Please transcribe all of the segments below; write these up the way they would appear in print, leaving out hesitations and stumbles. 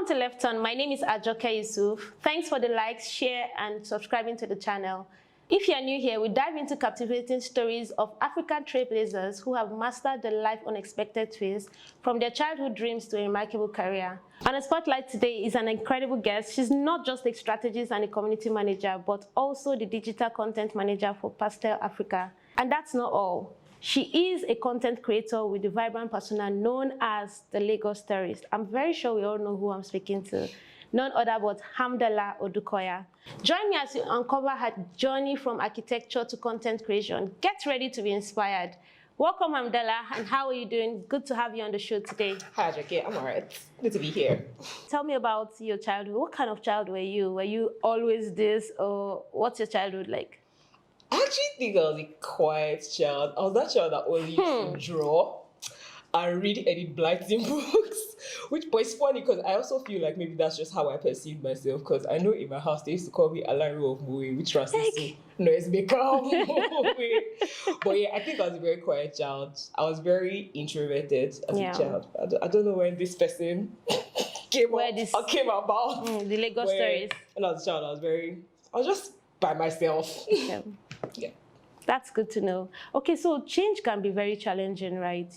Welcome to Left On. My name is Ajoke Yusuf. Thanks for the likes, share, and subscribing to the channel. If you are new here, we dive into captivating stories of African trailblazers who have mastered the life unexpected twists from their childhood dreams to a remarkable career. On the spotlight today is an incredible guest. She's not just a strategist and a community manager, but also the digital content manager for Pastel Africa. And that's not all. She is a content creator with a vibrant persona known as the Thelagostourist. I'm very sure we all know who I'm speaking to. None other but Hamda Koya. Join me as we uncover her journey from architecture to content creation. Get ready to be inspired. Welcome, Hamda, and how are you doing? Good to have you on the show today. Hi, Jackie. I'm all right. Good to be here. Tell me about your childhood. What kind of child were you? Were you always this, or what's your childhood like? I actually think I was a quiet child. I was that child that only used to draw and read Edith Blyton books, which is funny because I also feel like maybe that's just how I perceive myself, because I know in my house they used to call me Alaru of Moe, which translates to noise maker of Moe. But yeah, I think I was a very quiet child. I was very introverted as a child. I don't know when this person came about. The Thelagostourist. When I was a child, I was just by myself. Yeah. That's good to know. Okay, so change can be very challenging, right?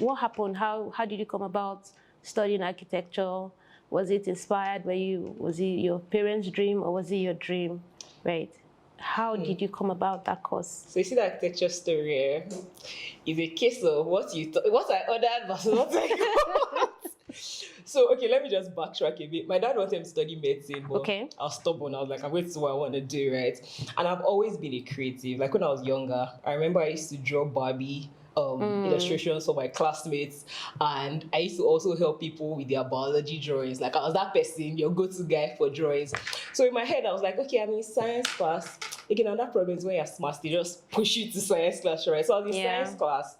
What happened? How did you come about studying architecture? Was it inspired? Was it your parents' dream or was it your dream? Right? How did you come about that course? So you see the architecture story is a case of what I ordered versus what I got. So, okay, let me just backtrack a bit. My dad wanted me to study medicine, but I was stubborn. I was like, I'm going to do what I want to do, right? And I've always been a creative. Like when I was younger, I remember I used to draw Barbie illustrations for my classmates, and I used to also help people with their biology drawings. Like I was that person, your go-to guy for drawings. So in my head, I was like, okay, I'm in science class. Again, another problem is when you're smart, they just push you to science class, right? So I was in science class,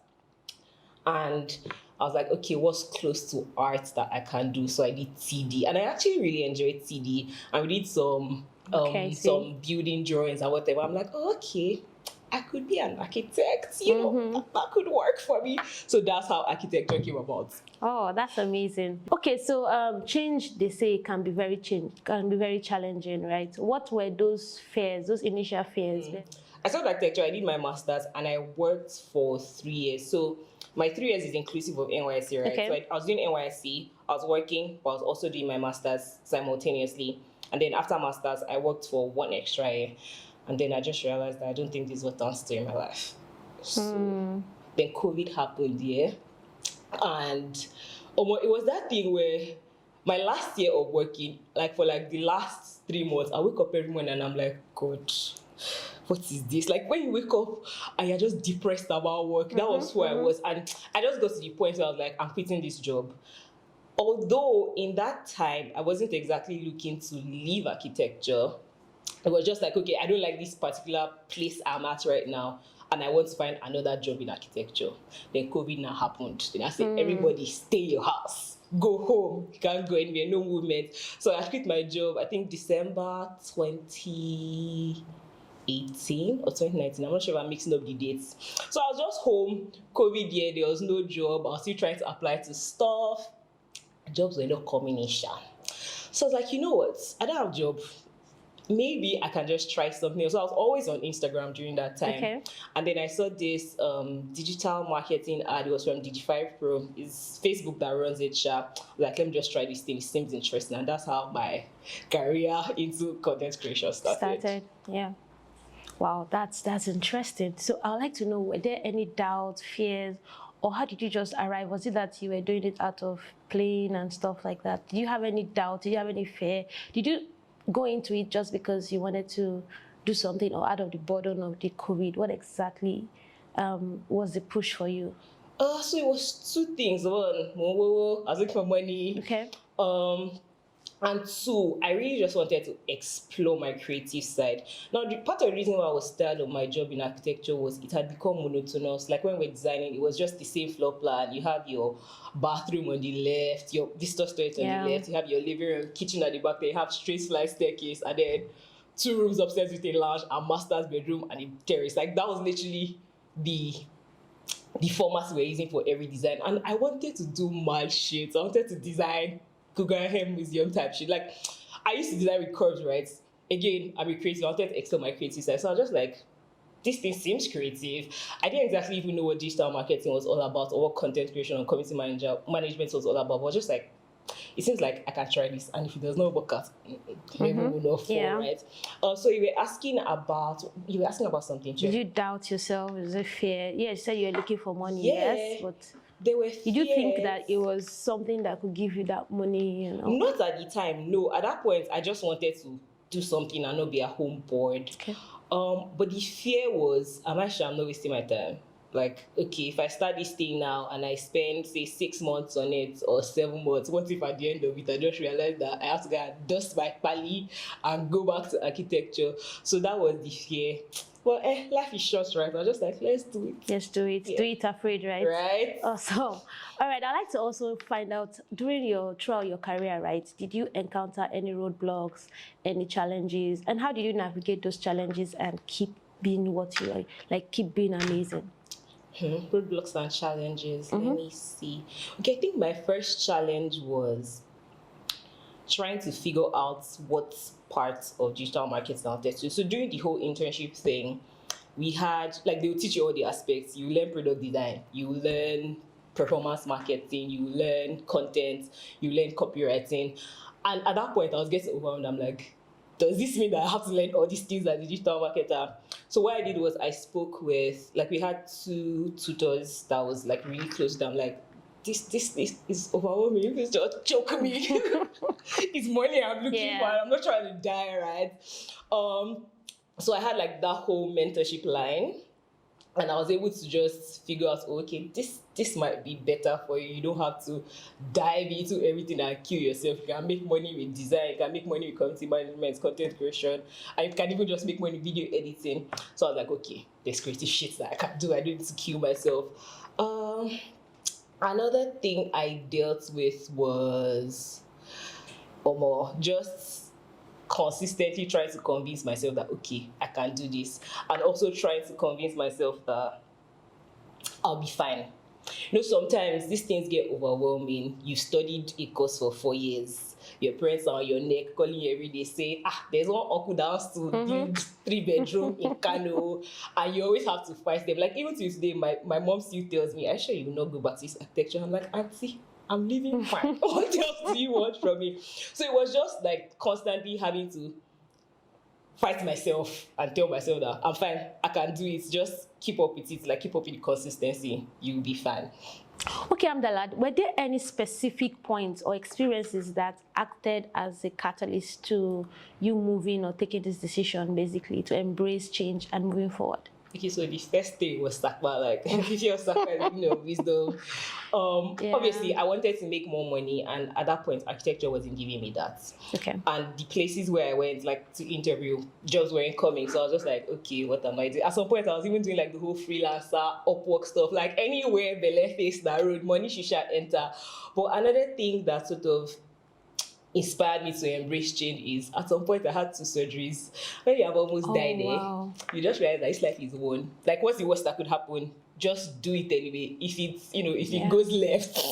and I was like, okay, what's close to art that I can do? So I did TD, and I actually really enjoyed TD. And we did some building drawings and whatever. I'm like, oh, okay, I could be an architect. You know, that could work for me. So that's how architecture came about. Oh, that's amazing. Okay, so change, they say, can be very challenging, right? What were those fears, those initial fears? I studied architecture. I did my master's, and I worked for 3 years. So my 3 years is inclusive of NYSC, right? So I was doing NYSC, I was working, but I was also doing my master's simultaneously. And then after master's, I worked for 1 extra year. And then I just realized that I don't think this is what I want to do in my life. So then COVID happened, and it was that thing where my last year of working, like for like the last 3 months, I wake up every morning and I'm like, God, what is this? Like when you wake up and you're just depressed about work, that was who I was. And I just got to the point where I was like, I'm quitting this job. Although in that time, I wasn't exactly looking to leave architecture. It was just like, okay, I don't like this particular place I'm at right now, and I want to find another job in architecture. Then COVID now happened. Then I said, everybody stay in your house. Go home. You can't go anywhere, no movement. So I quit my job, I think December 2018 or 2019. I'm not sure if I'm mixing up the dates. So I was just home, COVID year, there was no job. I was still trying to apply to stuff. Jobs were not coming in, sha. So I was like, you know what? I don't have a job. Maybe I can just try something else. So I was always on Instagram during that time. And then I saw this digital marketing ad. It was from Digi5 Pro. It's Facebook that runs it. Like, let me just try this thing. It seems interesting. And that's how my career into content creation started. Yeah. Wow, that's interesting. So I'd like to know, were there any doubts, fears, or how did you just arrive? Was it that you were doing it out of playing and stuff like that? Did you have any doubt? Did you have any fear? Did you go into it just because you wanted to do something, or out of the burden of the COVID? What exactly was the push for you? So it was 2 things. One, I was looking for money. And 2, I really just wanted to explore my creative side. Now, part of the reason why I was tired of my job in architecture was it had become monotonous. Like when we're designing, it was just the same floor plan. You have your bathroom on the left, your visitor storage on the left, you have your living room, kitchen at the back, they have straight slide staircase, and then 2 rooms upstairs with a lounge, a master's bedroom, and a terrace. Like that was literally the formats we were using for every design. And I wanted to do mad shit. I wanted to design Guggenheim Museum type shit. Like, I used to design with curves, right? Again, I'm a creative. I wanted to excel my creative side. So I was just like, this thing seems creative. I didn't exactly even know what digital marketing was all about or what content creation and community management was all about. But just like, it seems like I can try this, and if it does not work out, maybe will not fall, right? So you were asking about something. Did you doubt yourself? Was it fear? Yeah, you said you were looking for money. Yeah, yes, but there were fears. Did you think that it was something that could give you that money? You know, not at the time. No, at that point, I just wanted to do something and not be at home bored. Okay. But the fear was, am I sure I'm not wasting my time? Like, okay, if I start this thing now and I spend, say, 6 months on it or 7 months, what if at the end of it I just realize that I have to go and dust my pali and go back to architecture? So that was the fear. Well, life is short, right? I was just like, let's do it. Let's do it. Yeah. Do it afraid, right? Right. Awesome. All right. I'd like to also find out, throughout your career, right, did you encounter any roadblocks, any challenges, and how did you navigate those challenges and keep being what you are, like keep being amazing? Roadblocks and challenges. Let me see. Okay, I think my first challenge was trying to figure out what parts of digital marketing I wanted to. So during the whole internship thing, we had, like, they will teach you all the aspects. You learn product design, you learn performance marketing, you learn content, you learn copywriting. And at that point, I was getting overwhelmed. I'm like, does this mean that I have to learn all these things as a digital marketer? So what I did was I spoke with, like, we had 2 tutors that was like really close to them. Like, this is overwhelming. Please just choke me. It's money I'm looking for. I'm not trying to die, right? So I had like that whole mentorship line, and I was able to just figure out, okay, this might be better for you. You don't have to dive into everything and kill yourself. You can make money with design, you can make money with community management, content creation, and you can even just make money video editing. So I was like, okay, there's creative shit that I can do. I don't need to kill myself. Another thing I dealt with was just consistently trying to convince myself that, okay, I can do this, and also trying to convince myself that I'll be fine. You know, sometimes these things get overwhelming. You studied a course for 4 years. Your parents are on your neck, calling you every day, saying, there's one uncle that wants to build 3-bedroom in Kano, and you always have to fight them. Like, even to today, my mom still tells me, Aisha, you will not go back to this architecture. I'm like, auntie, I'm living fine. What else do you want from me? So it was just like constantly having to fight myself and tell myself that I'm fine, I can do it. Just keep up with it, like keep up with the consistency, you'll be fine. Okay, Hamda, were there any specific points or experiences that acted as a catalyst to you moving or taking this decision, basically, to embrace change and moving forward? Okay, so the first thing was Sakpa, like, if you're Sakpa, wisdom. Obviously, I wanted to make more money, and at that point, architecture wasn't giving me that. Okay. And the places where I went, like, to interview, jobs weren't coming, so I was just like, okay, what am I doing? At some point, I was even doing, like, the whole freelancer, Upwork stuff, like, anywhere Bele face that road, money she shall enter. But another thing that sort of inspired me to embrace change is, at some point I had 2 surgeries. When you have almost died, you just realize that this life is one. Like, what's the worst that could happen? Just do it anyway. If it's, if it goes left,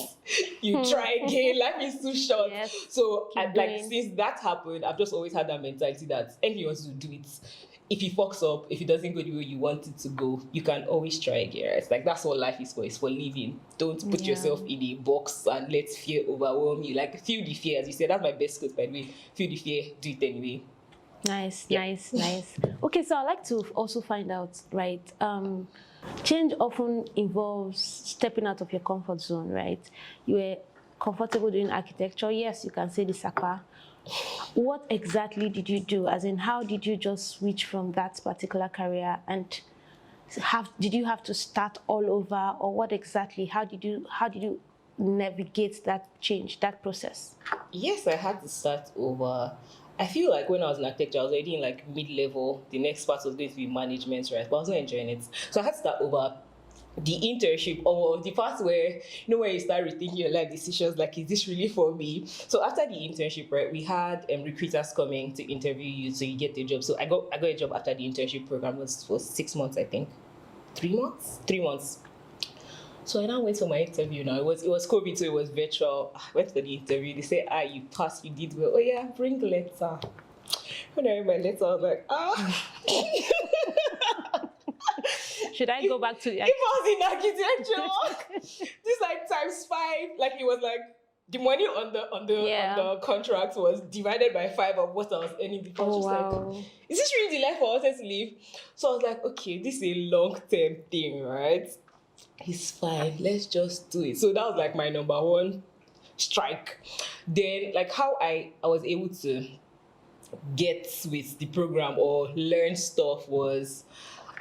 you try again. Life is too short. Yes. So since that happened, I've just always had that mentality that anything you want to do it. If it fucks up, if it doesn't go the way you want it to go, you can always try again, right? Like, that's what life is for. It's for living. Don't put yourself in a box and let fear overwhelm you. Like, feel the fear. As you said, that's my best quote, by the way. Feel the fear, do it anyway. Nice. Okay, so I'd like to also find out, right? Change often involves stepping out of your comfort zone, right? You were comfortable doing architecture. Yes, you can say the Sapa. What exactly did you do? As in, how did you just switch from that particular career, and did you have to start all over, or what exactly? How did you navigate that change, that process? Yes, I had to start over. I feel like when I was in architecture, I was already in like mid-level. The next part was going to be management, right? But I was not enjoying it, so I had to start over. The internship, or the part where, where you start rethinking your life decisions, like, is this really for me? So after the internship, right, we had recruiters coming to interview you so you get the job. So I got a job after the internship program. Was for 6 months, I think. 3 months? 3 months. So I now went for my interview. Now it was COVID, so it was virtual. I went for the interview. They said, you passed, you did well. Oh yeah, bring letter. When I read my letter, I was like, Should I go back to the If I was in architecture, this like ×5, like it was like the money on the contract was divided by 5 of what I was earning before. Like, is this really the life I wanted to live? So I was like, okay, this is a long-term thing, right? It's fine, let's just do it. So that was like my number one strike. Then like how I was able to get with the program or learn stuff was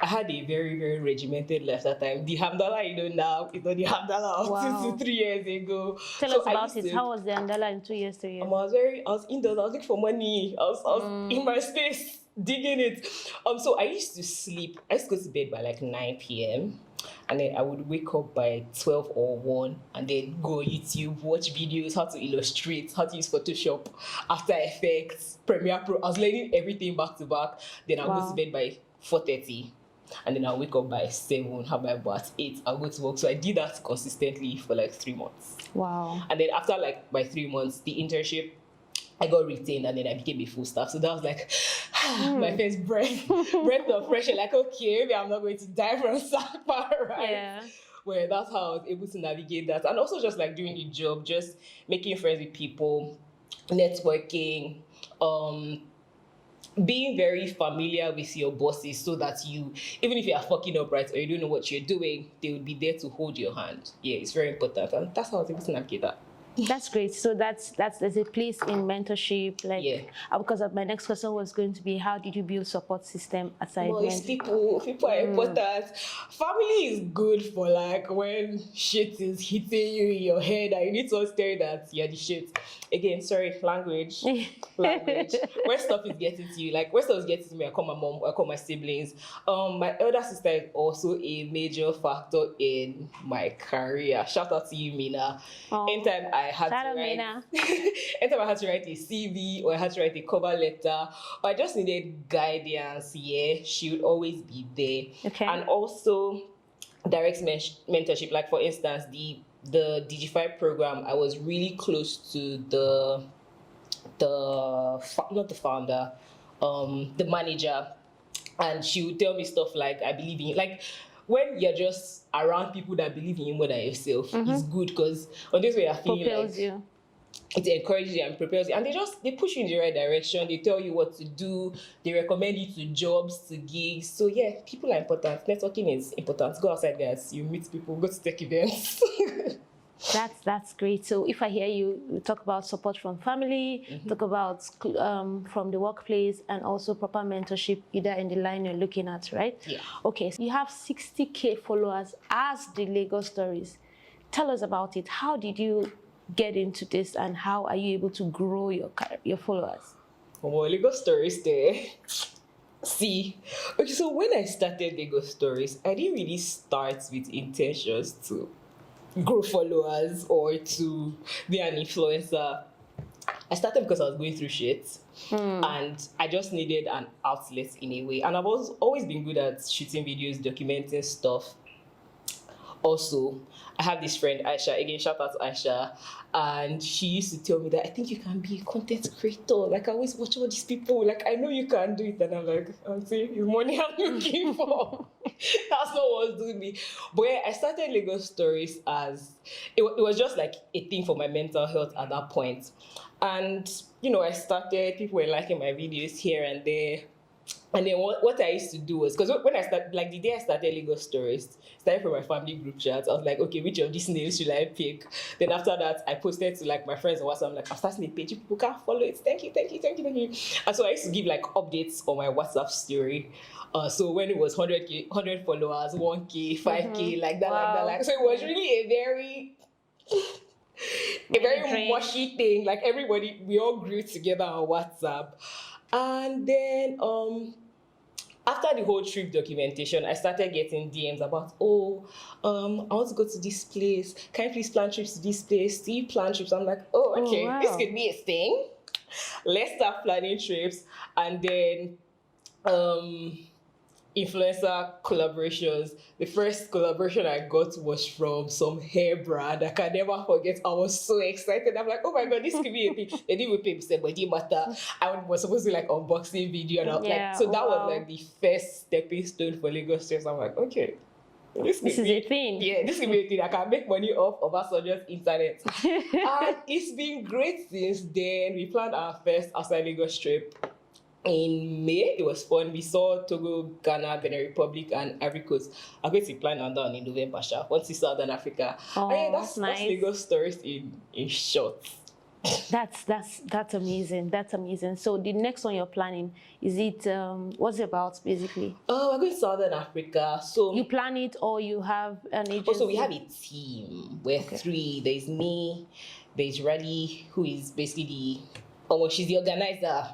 I had a very, very regimented life that time. The Hamdala, now, it's not the Hamdala of 2 to 3 years ago. Tell us about it. How was the Hamdala in 2 years, 3 years? I was indoors, I was looking for money. I was in my space, digging it. So I used to sleep. I used to go to bed by like 9 p.m. And then I would wake up by 12 or 1 and then go on YouTube, watch videos, how to illustrate, how to use Photoshop, After Effects, Premiere Pro. I was learning everything back to back. Then I'll go to bed by 4:30. And then I'll wake up by 7, have my bath, 8, I'll go to work. So I did that consistently for like 3 months. Wow. And then after like by 3 months, the internship, I got retained and then I became a full staff. So that was like my first breath of fresh air. Like, okay, maybe I'm not going to die from SACPA, right? Yeah. Where that's how I was able to navigate that. And also just like doing the job, just making friends with people, networking, being very familiar with your bosses so that you, even if you are fucking up, right, or you don't know what you're doing, they will be there to hold your hand. Yeah, it's very important. And that's how I was able to navigate that. That's great. So there's a place in mentorship, like because my next question was going to be, how did you build support system aside? Well, it's people are important. Family is good for like when shit is hitting you in your head and you need to stare that you're the shit. Again, sorry, language. When stuff is getting to you, like when stuff is getting to me, I call my mom, I call my siblings. My elder sister is also a major factor in my career. Shout out to you, Mina. Anytime I had to write a CV or I had to write a cover letter or I just needed guidance, she would always be there. Okay. And also direct mentorship, like for instance, the Digify program, I was really close to not the founder, the manager, and she would tell me stuff like, I believe in you. Like when you're just around people that believe in you more than yourself, it's good because on this way you're feeling it encourages you and prepares you, and they push you in the right direction. They tell you what to do. They recommend you to jobs, to gigs. So yeah, people are important. Networking is important. Go outside, guys. You meet people. Go to tech events. That's great. So if I hear you talk about support from family, talk about from the workplace, and also proper mentorship, either in the line you're looking at, right? Yeah. Okay. So you have 60K followers as the Lagos Stories. Tell us about it. How did you get into this, and how are you able to grow your followers? Well, Lagos Stories there. See, okay. So when I started Lagos Stories, I didn't really start with intentions to grow followers or to be an influencer. I started because I was going through shit and I just needed an outlet in a way. And I've always been good at shooting videos, documenting stuff. Also, I have this friend, Aisha, again, shout out to Aisha, and she used to tell me that I think you can be a content creator. Like, I always watch all these people, like, I know you can do it. And I'm like, Auntie, it's money I'm looking for. That's not what was doing me. But yeah, I started Lagos Stories as, it was just like a thing for my mental health at that point. And, I started, people were liking my videos here and there. And then what I used to do was, because when I started, like the day I started Lagos Stories, started from my family group chat, I was like, okay, which of these names should I pick? Then after that, I posted to like my friends on WhatsApp, I'm like, I'm starting a page, people can't follow it, thank you. And so I used to give like updates on my WhatsApp story. So when it was 100 followers, 1K, 5K, like that. So it was really a very mushy thing. Like everybody, we all grew together on WhatsApp. And then after the whole trip documentation, I started getting DMs about, I want to go to this place. Can you please plan trips to this place? Do you plan trips? I'm like, okay, this could be a thing. Let's start planning trips. And then influencer collaborations. The first collaboration I got was from some hair brand. I can never forget. I was so excited. I'm like, oh my god, this could be a thing. They didn't even pay me, but it didn't matter. I was supposed to like unboxing video and I was like, so that was like the first stepping stone for Lagos Tourist. I'm like, okay. This is a thing. Yeah, this could be a thing. I can make money off of us on just internet. And it's been great since then. We planned our first outside Lagos trip in May. It was fun. We saw Togo, Ghana, Benin Republic, and Ivory Coast. I'm going to plan and done in November. Once to Southern Africa. Oh, and yeah, nice. That's Lagos Tourist in short. That's amazing. That's amazing. So the next one you're planning, is it what's it about basically? Oh, we're going to Southern Africa. So you plan it or you have an agency? Also, we have a team. We're three. There's me, there's Rally, who is basically she's the organizer.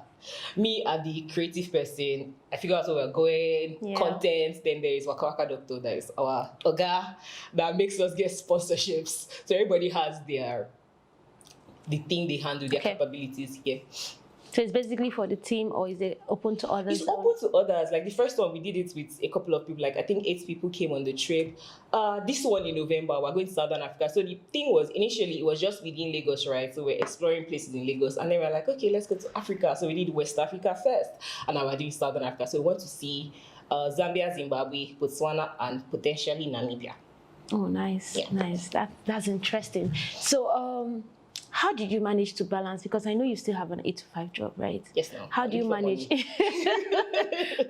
Me, I'm the creative person. I figure out where we're going, content. Then there is Waka Waka Doctor, that is our Oga, that makes us get sponsorships. So everybody has the thing they handle, their capabilities here. So it's basically for the team, or is it open to others? It's open to others. Like the first one, we did it with a couple of people. Like I think 8 people came on the trip. This one in November, we're going to Southern Africa. So the thing was, initially, it was just within Lagos, right? So we're exploring places in Lagos. And then we're like, okay, let's go to Africa. So we did West Africa first. And now we're doing Southern Africa. So we want to see Zambia, Zimbabwe, Botswana, and potentially Namibia. Oh, nice. Yeah. Nice. That's interesting. So, how did you manage to balance? Because I know you still have an 8 to 5 job, right? Yes, no. How do you manage?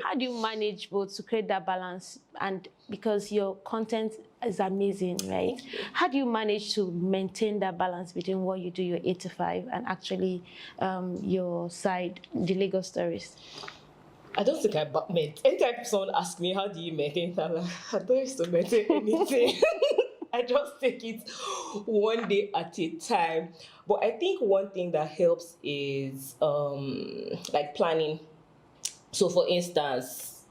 How do you manage both to create that balance? And because your content is amazing, right? How do you manage to maintain that balance between what you do, your 8 to 5, and actually your side, the Lagos Tourist? I don't think I maintain. Anytime someone asks me, how do you maintain that? Like, I don't used to maintain anything. I just take it one day at a time. But I think one thing that helps is like planning. So for instance,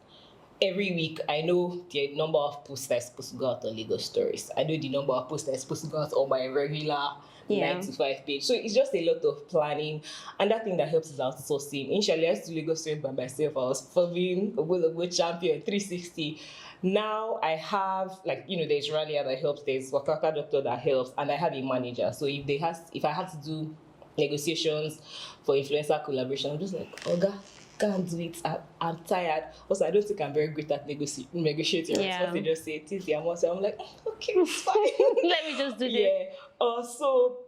every week I know the number of posts I'm supposed to go out on Lagos Stories. I know the number of posts I'm supposed to go out on my regular 9 to 5 page. So it's just a lot of planning. And that thing that helps is outsourcing. Initially, I used to do Lagos Stories by myself. I was filming a World Champion 360. Now I have, like, there's Ralia that helps, there's Waka Waka Doctor that helps, and I have a manager. So if I have to do negotiations for influencer collaboration, I'm just like, Oga, can't do it. I'm tired. Also, I don't think I'm very good at negotiating. Yeah. So they just say, "This the amount." So I'm like, okay, it's fine. Let me just do this. Yeah. So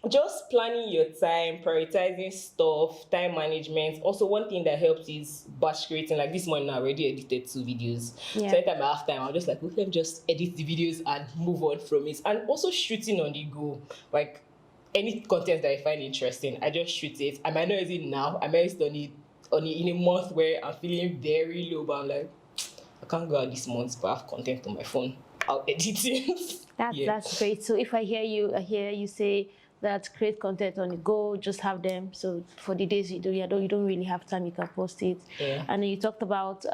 just planning your time, prioritizing stuff, time management. Also, one thing that helps is batch creating. Like this morning, I already edited 2 videos. Yeah. So anytime I have time, I'm just like, let me just edit the videos and move on from it. And also shooting on the go. Like any content that I find interesting, I just shoot it. I might not use it now. I might use it in a month where I'm feeling very low, but I'm like, I can't go out this month, but I have content on my phone. I'll edit it. That's great. So if I hear you say that create content on the go, just have them. So for the days you don't really have time, you can post it. Yeah. And then you talked about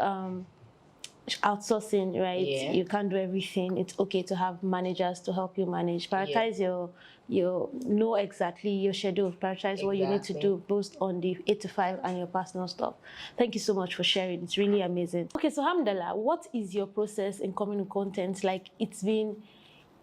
outsourcing, right? Yeah. You can't do everything. It's okay to have managers to help you manage. Prioritize your know exactly your schedule. Prioritize what you need to do both on the 8 to 5 and your personal stuff. Thank you so much for sharing. It's really amazing. Okay, so Hamdallah, what is your process in coming with content? Like, it's been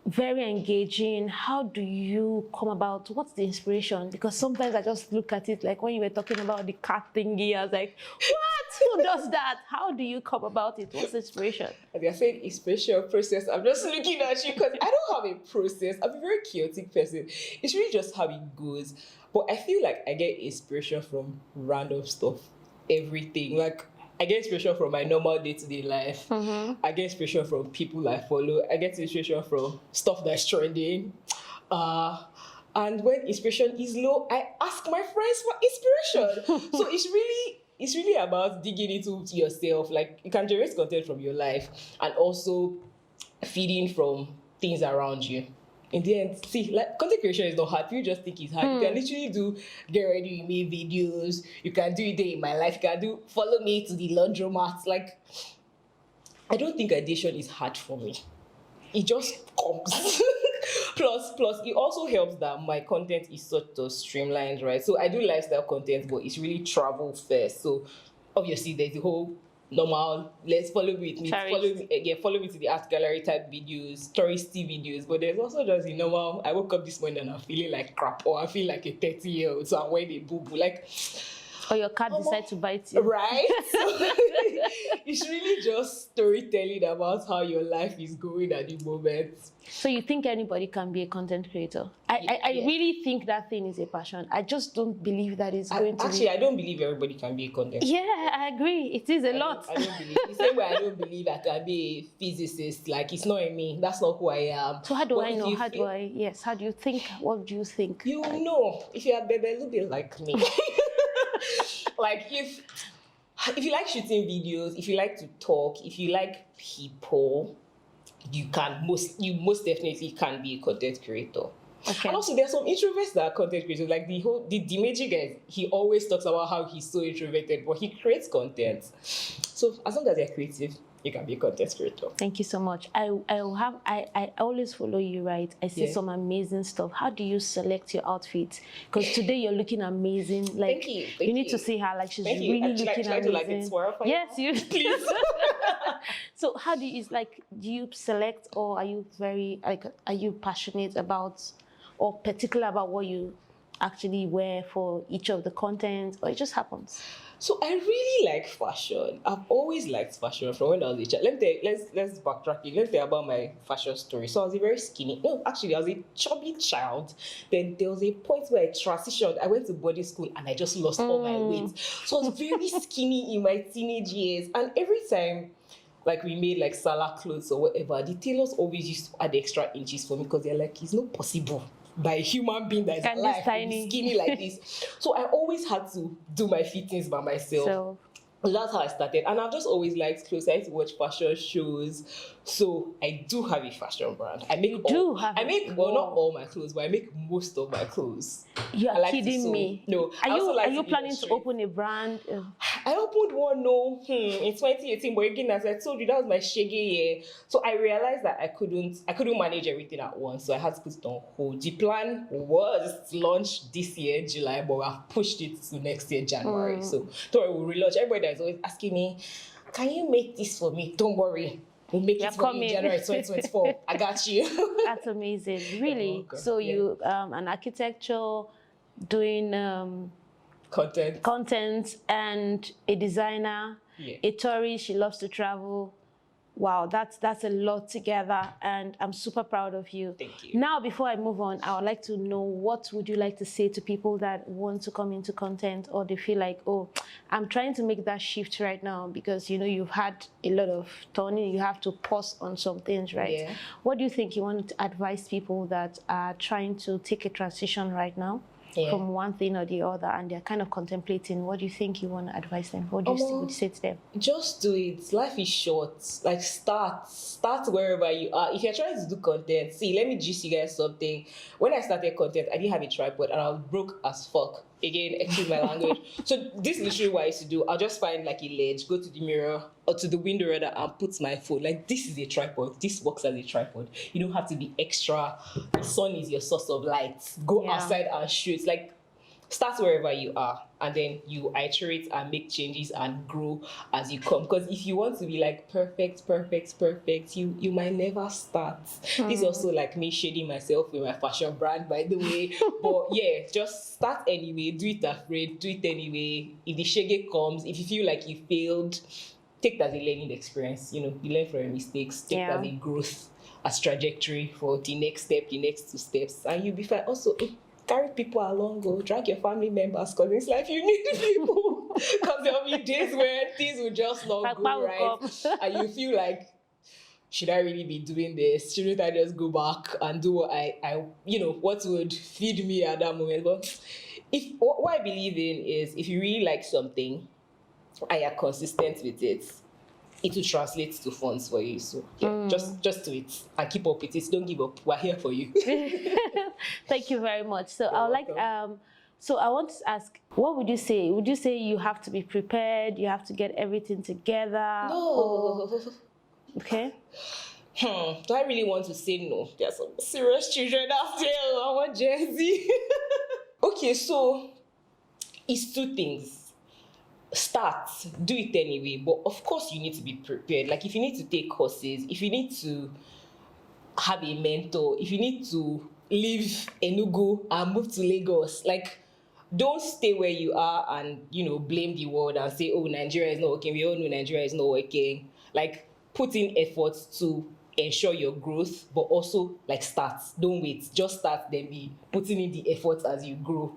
very engaging. How do you come about? What's the inspiration? Because sometimes I just look at it, like when you were talking about the cat thingy, I was like, what? Who does that? How do you come about it? What's the inspiration? As you're saying inspiration process, I'm just looking at you because I don't have a process. I'm a very chaotic person. It's really just how it goes. But I feel like I get inspiration from random stuff. Everything. Like, I get inspiration from my normal day-to-day life. Mm-hmm. I get inspiration from people I follow. I get inspiration from stuff that's trending. And when inspiration is low, I ask my friends for inspiration. So it's really about digging into yourself. Like, you can generate content from your life and also feeding from things around you. In the end, see, like, content creation is not hard. People just think it's hard. You can literally get ready with me videos. You can do it day in my life. You can follow me to the laundromat. Like, I don't think ideation is hard for me. It just comes. Plus, it also helps that my content is sort of streamlined, right? So I do lifestyle content, but it's really travel first. So obviously, there's the whole normal, let's follow me, follow me to the art gallery type videos, touristy videos. But there's also just the normal, I woke up this morning and I'm feeling like crap, or I feel like a 30-year-old, so I'm wearing a boo-boo. Like, or your cat decides to bite you. Right? So, it's really just storytelling about how your life is going at the moment. So you think anybody can be a content creator? I really think that thing is a passion. I just don't believe that it's going to Actually, I don't believe everybody can be a content creator. Yeah, I agree. It is a lot. I don't believe. The same way I don't believe I can be a physicist. Like, it's not in me. That's not who I am. So how do I know? How do you think? What do you think? You know, if you are a little bit like me. Like, if you like shooting videos, if you like to talk, if you like people, you most definitely can be a content creator. Okay. And also, there's some introverts that are content creators. Like the Magic guy, he always talks about how he's so introverted, but he creates content. So as long as you're creative, you can be a content creator. Thank you so much. I always follow you, right? I see some amazing stuff. How do you select your outfits? Because today you're looking amazing. Like, thank you need to see her. Like, she's really looking amazing. Like it yes, you please. So how do you do you select, or are you are you passionate about or particular about what you actually wear for each of the content, or it just happens? So I really like fashion. I've always liked fashion from when I was a child. Let's backtrack. Let's tell about my fashion story. So I was a very skinny. No, actually, I was a chubby child. Then there was a point where I transitioned. I went to boarding school and I just lost all my weight. So I was very skinny in my teenage years. And every time, like, we made like Salah clothes or whatever, the tailors always used to add extra inches for me because they're like, it's not possible by a human being that is alive to be skinny like this. So I always had to do my fittings by myself. So that's how I started. And I've just always liked clothes. I used to watch fashion shows. So I do have a fashion brand. I make well, not all my clothes, but I make most of my clothes. You're kidding me. No. Are you planning to open a brand? I opened one in 2018, but again, as I told you, that was my shaggy year. So I realized that I couldn't manage everything at once. So I had to put it on hold. The plan was to launch this year, July, but I've pushed it to next year, January. So don't worry, we'll relaunch. Everybody is always asking me, can you make this for me? Don't worry. We'll make it for you in January 2024. I got you. That's amazing. Really? So you, an architecture, doing content, and a designer, a tourist, she loves to travel. Wow, that's a lot together, and I'm super proud of you. Thank you. Now, before I move on, I would like to know, what would you like to say to people that want to come into content, or they feel like, oh, I'm trying to make that shift right now because, you know, you've had a lot of turning, you have to pause on some things, right? Yeah. What do you think you want to advise people that are trying to take a transition right now? From one thing or the other, and they're kind of contemplating? What do you think you want to advise them? What do you say to them? Just do it. Life is short. Like, start wherever you are. If you're trying to do content, see, let me gist you guys something. When I started content, I didn't have a tripod and I was broke as fuck. Again, excuse my language. So this is literally what I used to do. I'll just find like a ledge, go to the mirror or to the window rather, and put my phone. Like, this is a tripod. This works as a tripod. You don't have to be extra. The sun is your source of light. Go outside and shoot. Like, start wherever you are, and then you iterate and make changes and grow as you come. Because if you want to be like perfect, you might never start. This is also like me shading myself with my fashion brand, by the way. But yeah, just start anyway. Do it afraid. Do it anyway. If the shege comes, if you feel like you failed, take it as a learning experience. You know, you learn from your mistakes. Take it as a growth, as trajectory for the next step, the next 2 steps, and you'll be fine. Also, carry people along, go drag your family members, because it's like you need people. Because there'll be days where things will just not go right, and you feel like, should I really be doing this? Shouldn't I just go back and do what I what would feed me at that moment? But what I believe in is, if you really like something and you're consistent with it, it will translate to funds for you. So yeah, just do it and keep up with it. Don't give up. We're here for you. Thank you very much. So I would like so I want to ask, what would you say? Would you say you have to be prepared? You have to get everything together? No. Okay. Do I really want to say no? There's some serious children out there. I want Gen Z. Okay, so it's 2 things. start, do it anyway. But of course, you need to be prepared. Like if you need to take courses, if you need to have a mentor, if you need to leave Enugu and move to Lagos, like don't stay where you are and blame the world and say, oh, Nigeria is not working. We all know Nigeria is not working. Like put in efforts to ensure your growth, but also like start. Don't wait. Just start, then be putting in the efforts as you grow.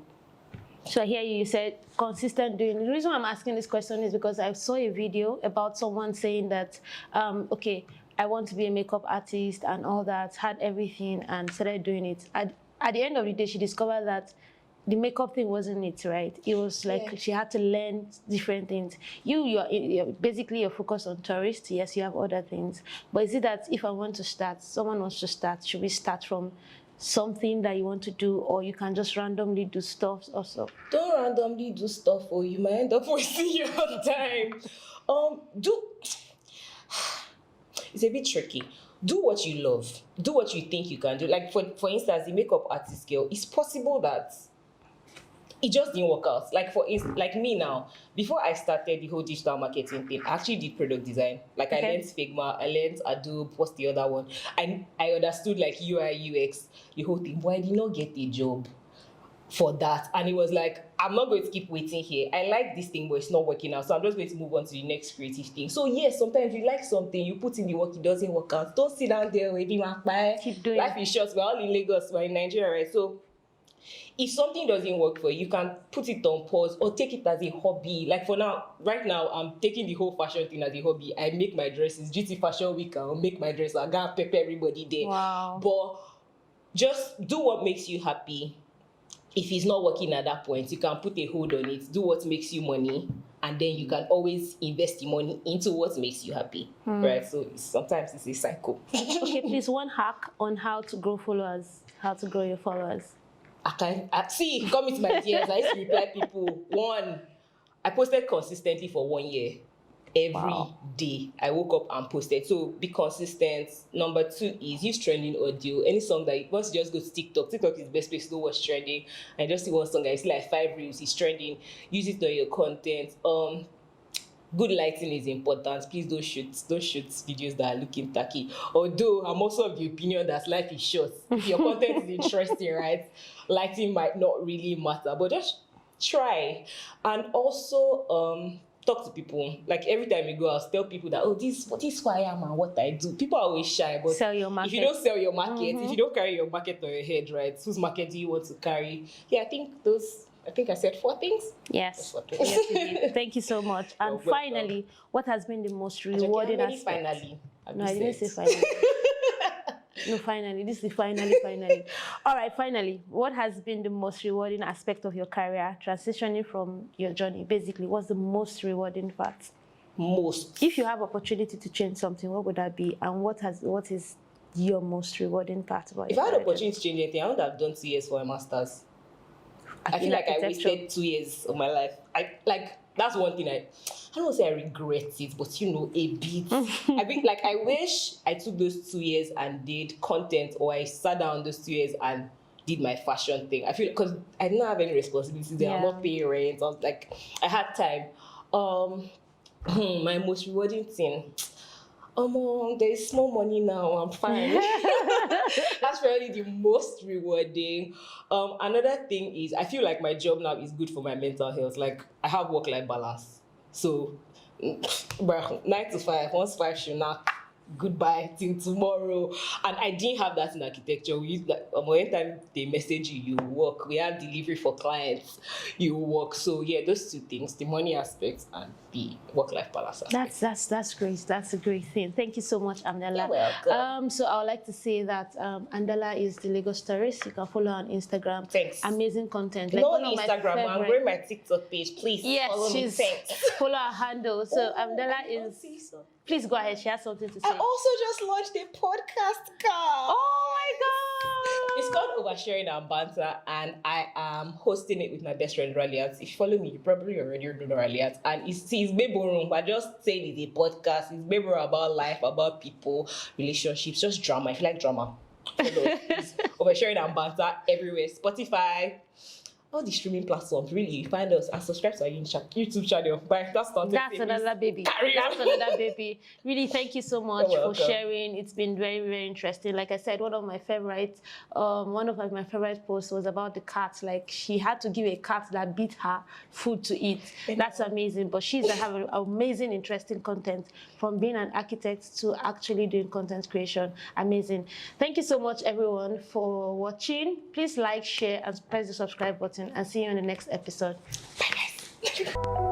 So I hear you said consistent doing. The reason why I'm asking this question is because I saw a video about someone saying that, okay, I want to be a makeup artist and all that, had everything and started doing it. At the end of the day, she discovered that the makeup thing wasn't it, right? It was like she had to learn different things. You're basically you're focused on tourists. Yes, you have other things. But is it that if I want to start, someone wants to start, should we start from something that you want to do, or you can just randomly do stuff also? Don't randomly do stuff, or you might end up wasting your time. It's a bit tricky. Do what you love. Do what you think you can do. Like for instance, the makeup artist girl, it's possible that it just didn't work out. Like me now, before I started the whole digital marketing thing, I actually did product design. Like I learned Figma, I learned Adobe, what's the other one? I understood like UI, UX, the whole thing, but I did not get a job for that. And it was like, I'm not going to keep waiting here. I like this thing, but it's not working out. So I'm just going to move on to the next creative thing. So yes, sometimes you like something, you put in the work, it doesn't work out. Don't sit down there waiting. Keep doing. Life is short. We're all in Lagos, we're in Nigeria, right? So if something doesn't work for you, you can put it on pause or take it as a hobby. Like for now, right now, I'm taking the whole fashion thing as a hobby. I make my dresses. GT Fashion Week, I'll make my dress. I gotta pepper everybody there. Wow. But just do what makes you happy. If it's not working at that point, you can put a hold on it. Do what makes you money. And then you can always invest the money into what makes you happy. Right? So sometimes it's a cycle. Okay, please, one hack on how to grow followers. How to grow your followers. See, come into my DMs. I used to reply people. One, I posted consistently for 1 year. Every day I woke up and posted. So be consistent. Number 2 is use trending audio. Any song that once you just go to TikTok. TikTok is the best place to know what's trending. And just see one song, I see like 5 reels, it's trending. Use it on your content. Good lighting is important. Please don't shoot videos that are looking tacky. Although I'm also of the opinion that life is short. If your content is interesting, right? Lighting might not really matter, but just try. And also talk to people. Like every time you go out, tell people that this is who I am and what I do. People are always shy, but sell your market. If you don't sell your market, if you don't carry your market on your head, right? Whose market do you want to carry? Yeah, I think I said 4 things. Yes. Yes, you did. Thank you so much. And finally, what has been the most rewarding aspect? Finally. No, I didn't say finally. No, finally. This is finally. All right, finally. What has been the most rewarding aspect of your career, transitioning from your journey? Basically, what's the most rewarding part? Most. If you have opportunity to change something, what would that be? And what is your most rewarding part about it? If I had opportunity to change anything, I would have done 2 years for a master's. I feel like I wasted 2 years of my life. That's one thing I don't want to say I regret it, but a bit. I wish I took those 2 years and did content, or I sat down those 2 years and did my fashion thing. I feel because I didn't have any responsibilities there. I'm not paying rent. I was like, I had time. My most rewarding thing. There is small money now. I'm fine. That's really the most rewarding. Another thing is I feel like my job now is good for my mental health. Like I have work-life balance. So 9 to 5, once 5 should knock, goodbye till tomorrow. And I didn't have that in architecture. We used anytime they message you work. We have delivery for clients, you work. So yeah, those 2 things, the money aspect and the work-life balance aspect. That's great. That's a great thing. Thank you so much, Amdala. You're welcome. So I would like to say that Amdala is the thelagostourist. You can follow her on Instagram. Thanks. Amazing content. Like not Instagram. I'm growing my TikTok page. Please follow me. Thanks. Follow her handle. So Amdala is. Please go ahead. She has something to say. I also just launched a podcast, girl. Oh my God! It's called Oversharing and Banter, and I am hosting it with my best friend Raliat. If you follow me, you probably already know Raliat. And it's Bebo but just saying it's a podcast. It's Bebo about life, about people, relationships, just drama. If you like drama, follow. It's Oversharing and Banter everywhere. Spotify, all the streaming platforms. Really, find us and subscribe to our YouTube channel. Bye. That's another baby. That's another baby. Really, thank you so much for sharing. It's been very, very interesting. Like I said, one of my favorite posts was about the cat. Like she had to give a cat that beat her food to eat. That's amazing. But she's having amazing, interesting content from being an architect to actually doing content creation. Amazing. Thank you so much, everyone, for watching. Please like, share, and press the subscribe button. And see you in the next episode. Bye, guys.